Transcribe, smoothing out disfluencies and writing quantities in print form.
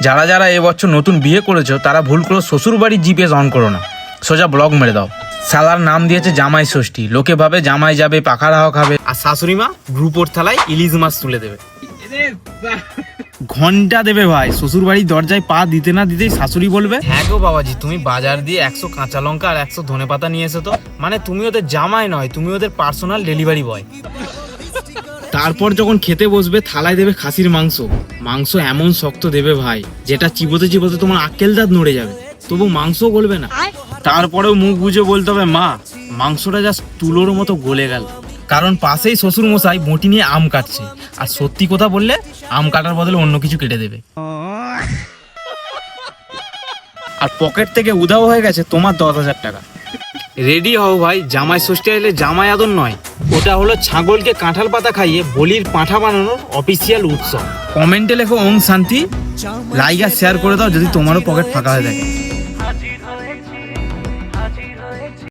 যারা যারা এবছর নতুন বিয়ে করেছো তারা ভুল করে শ্বশুর বাড়ির জিপিএস অন করো না, সোজা ব্লক মেরে দাও। শালার নাম দিয়েছে জামাই ষষ্ঠী, লোকে ভাবে জামাই যাবে পাখাড়াও খাবে, আর শাশুড়ি মা গ্রুপোর থালায় ইলিশ মাছ তুলে দেবে। ঘন্টা দেবে ভাই, শ্বশুর বাড়ির দরজায় পা দিতে না দিতেই শাশুড়ি বলবে, হ্যাঁ গো বাবাজি তুমি বাজার দিয়ে 100 কাঁচা লঙ্কা আর 100 ধনেপাতা নিয়ে এসো তো। মানে তুমি ওদের জামাই নয়, তুমি ওদের পার্সোনাল ডেলিভারি বয়। তারপর যখন খেতে বসবে থালায় দেবে খাসির মাংস। মাংস এমন শক্ত দেবে ভাই, যেটা চিবোতে চিবোতে তোমার আক্কেল দাঁত নড়ে যাবে, তবু মাংস গলবে না। তারপরেও মুখ বুঝে বলতে হবে, মা মাংসটা জাস্ট তুলোর মতো গলে গেল। কারণ পাশেই শ্বশুর মশাই বটি নিয়ে আম কাটছে, আর সত্যি কথা বললে আম কাটার বদলে অন্য কিছু কেটে দেবে। আর পকেট থেকে উধাও হয়ে গেছে তোমার 10,000 টাকা। রেডি হও ভাই, জামাই ষষ্ঠী এলে জামাই আদর নয়, ওটা হলো ছাগলকে কাঁঠাল পাতা খাইয়ে বলির পাঁঠা বানানোর অফিসিয়াল উৎসব। কমেন্টে লেখো ওম শান্তি, লাইক আর শেয়ার করে দাও যদি তোমারও পকেট ফাঁকা হয়ে থাকে।